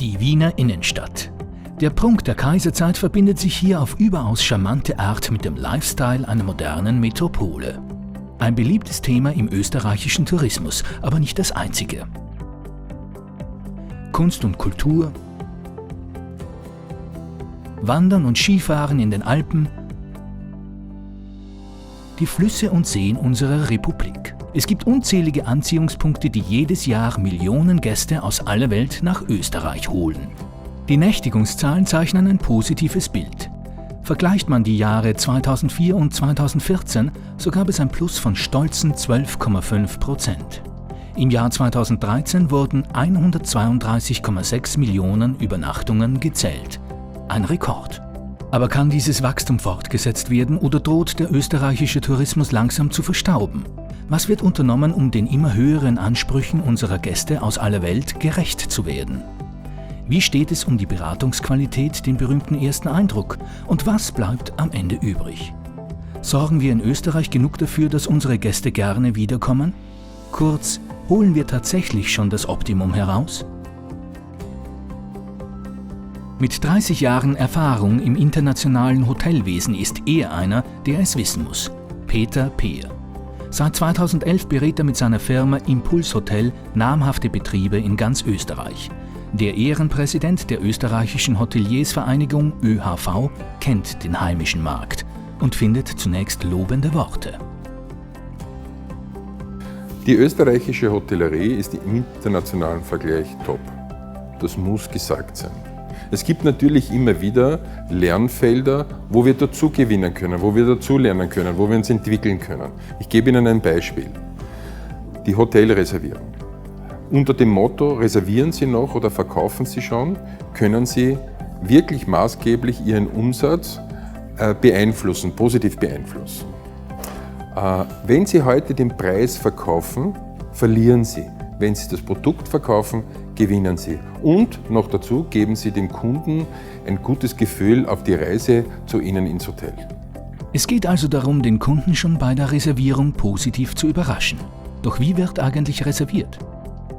Die Wiener Innenstadt. Der Prunk der Kaiserzeit verbindet sich hier auf überaus charmante Art mit dem Lifestyle einer modernen Metropole. Ein beliebtes Thema im österreichischen Tourismus, aber nicht das einzige. Kunst und Kultur, Wandern und Skifahren in den Alpen, die Flüsse und Seen unserer Republik. Es gibt unzählige Anziehungspunkte, die jedes Jahr Millionen Gäste aus aller Welt nach Österreich holen. Die Nächtigungszahlen zeichnen ein positives Bild. Vergleicht man die Jahre 2004 und 2014, so gab es ein Plus von stolzen 12,5%. Im Jahr 2013 wurden 132,6 Millionen Übernachtungen gezählt. Ein Rekord. Aber kann dieses Wachstum fortgesetzt werden oder droht der österreichische Tourismus langsam zu verstauben? Was wird unternommen, um den immer höheren Ansprüchen unserer Gäste aus aller Welt gerecht zu werden? Wie steht es um die Beratungsqualität, den berühmten ersten Eindruck? Und was bleibt am Ende übrig? Sorgen wir in Österreich genug dafür, dass unsere Gäste gerne wiederkommen? Kurz, holen wir tatsächlich schon das Optimum heraus? Mit 30 Jahren Erfahrung im internationalen Hotelwesen ist er einer, der es wissen muss. Peter Peer. Seit 2011 berät er mit seiner Firma Impuls Hotel namhafte Betriebe in ganz Österreich. Der Ehrenpräsident der österreichischen Hoteliersvereinigung ÖHV kennt den heimischen Markt und findet zunächst lobende Worte. Die österreichische Hotellerie ist im internationalen Vergleich top. Das muss gesagt sein. Es gibt natürlich immer wieder Lernfelder, wo wir dazu gewinnen können, wo wir dazu lernen können, wo wir uns entwickeln können. Ich gebe Ihnen ein Beispiel. Die Hotelreservierung. Unter dem Motto, reservieren Sie noch oder verkaufen Sie schon, können Sie wirklich maßgeblich Ihren Umsatz beeinflussen, positiv beeinflussen. Wenn Sie heute den Preis verkaufen, verlieren Sie. Wenn Sie das Produkt verkaufen, gewinnen Sie. Und noch dazu geben Sie dem Kunden ein gutes Gefühl auf die Reise zu Ihnen ins Hotel. Es geht also darum, den Kunden schon bei der Reservierung positiv zu überraschen. Doch wie wird eigentlich reserviert?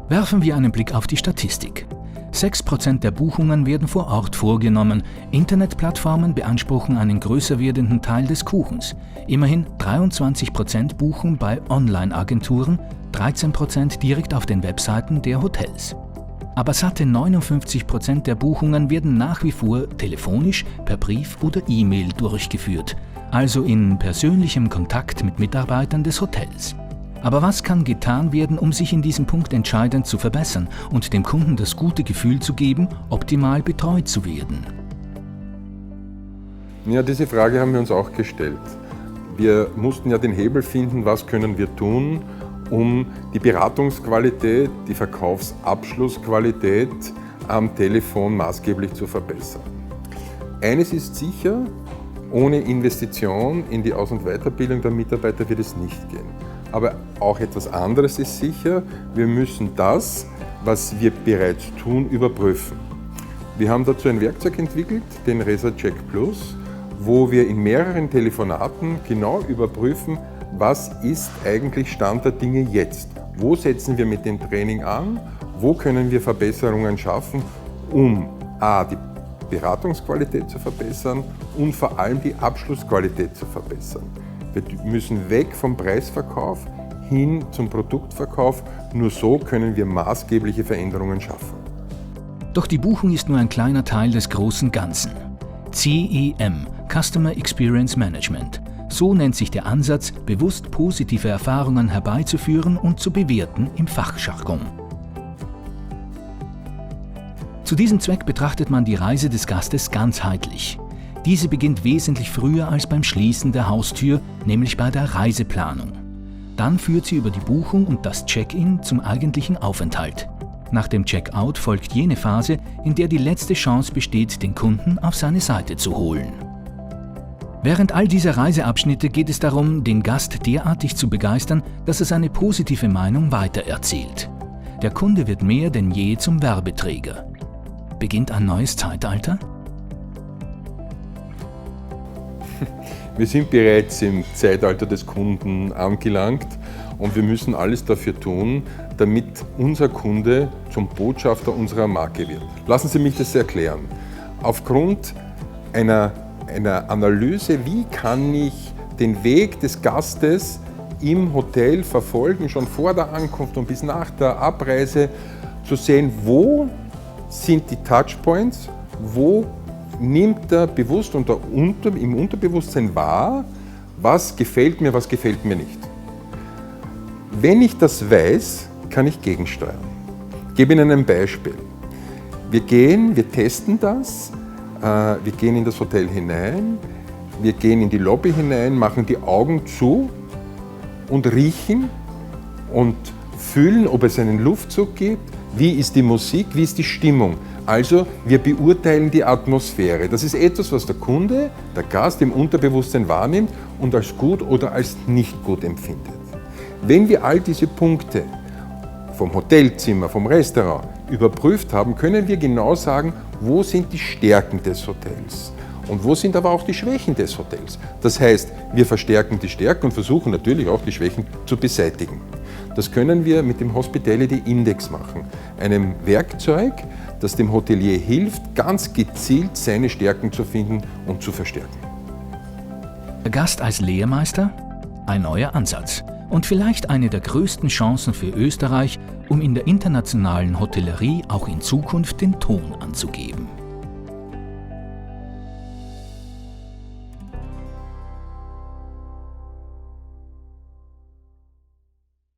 Werfen wir einen Blick auf die Statistik. 6% der Buchungen werden vor Ort vorgenommen. Internetplattformen beanspruchen einen größer werdenden Teil des Kuchens. Immerhin 23% buchen bei Online-Agenturen, 13% direkt auf den Webseiten der Hotels. Aber satte 59% der Buchungen werden nach wie vor telefonisch, per Brief oder E-Mail durchgeführt, also in persönlichem Kontakt mit Mitarbeitern des Hotels. Aber was kann getan werden, um sich in diesem Punkt entscheidend zu verbessern und dem Kunden das gute Gefühl zu geben, optimal betreut zu werden? Ja, diese Frage haben wir uns auch gestellt. Wir mussten ja den Hebel finden, was können wir tun, um die Beratungsqualität, die Verkaufsabschlussqualität am Telefon maßgeblich zu verbessern. Eines ist sicher, ohne Investition in die Aus- und Weiterbildung der Mitarbeiter wird es nicht gehen. Aber auch etwas anderes ist sicher, wir müssen das, was wir bereits tun, überprüfen. Wir haben dazu ein Werkzeug entwickelt, den ResaCheck Plus, wo wir in mehreren Telefonaten genau überprüfen, was ist eigentlich Stand der Dinge jetzt? Wo setzen wir mit dem Training an? Wo können wir Verbesserungen schaffen, um a. die Beratungsqualität zu verbessern und vor allem die Abschlussqualität zu verbessern. Wir müssen weg vom Preisverkauf hin zum Produktverkauf. Nur so können wir maßgebliche Veränderungen schaffen. Doch die Buchung ist nur ein kleiner Teil des großen Ganzen. CEM, Customer Experience Management. So nennt sich der Ansatz, bewusst positive Erfahrungen herbeizuführen und zu bewerten im Fachjargon. Zu diesem Zweck betrachtet man die Reise des Gastes ganzheitlich. Diese beginnt wesentlich früher als beim Schließen der Haustür, nämlich bei der Reiseplanung. Dann führt sie über die Buchung und das Check-in zum eigentlichen Aufenthalt. Nach dem Check-out folgt jene Phase, in der die letzte Chance besteht, den Kunden auf seine Seite zu holen. Während all dieser Reiseabschnitte geht es darum, den Gast derartig zu begeistern, dass er seine positive Meinung weitererzählt. Der Kunde wird mehr denn je zum Werbeträger. Beginnt ein neues Zeitalter? Wir sind bereits im Zeitalter des Kunden angelangt und wir müssen alles dafür tun, damit unser Kunde zum Botschafter unserer Marke wird. Lassen Sie mich das erklären. Aufgrund einer Analyse, wie kann ich den Weg des Gastes im Hotel verfolgen, schon vor der Ankunft und bis nach der Abreise, zu sehen, wo sind die Touchpoints, wo nimmt er bewusst und im Unterbewusstsein wahr, was gefällt mir nicht. Wenn ich das weiß, kann ich gegensteuern. Ich gebe Ihnen ein Beispiel. Wir testen das, wir gehen in das Hotel hinein, wir gehen in die Lobby hinein, machen die Augen zu und riechen und fühlen, ob es einen Luftzug gibt, wie ist die Musik, wie ist die Stimmung. Also wir beurteilen die Atmosphäre. Das ist etwas, was der Kunde, der Gast im Unterbewusstsein wahrnimmt und als gut oder als nicht gut empfindet. Wenn wir all diese Punkte vom Hotelzimmer, vom Restaurant überprüft haben, können wir genau sagen, wo sind die Stärken des Hotels und wo sind aber auch die Schwächen des Hotels. Das heißt, wir verstärken die Stärken und versuchen natürlich auch die Schwächen zu beseitigen. Das können wir mit dem Hospitality Index machen, einem Werkzeug, das dem Hotelier hilft, ganz gezielt seine Stärken zu finden und zu verstärken. Der Gast als Lehrmeister? Ein neuer Ansatz. Und vielleicht eine der größten Chancen für Österreich, um in der internationalen Hotellerie auch in Zukunft den Ton anzugeben.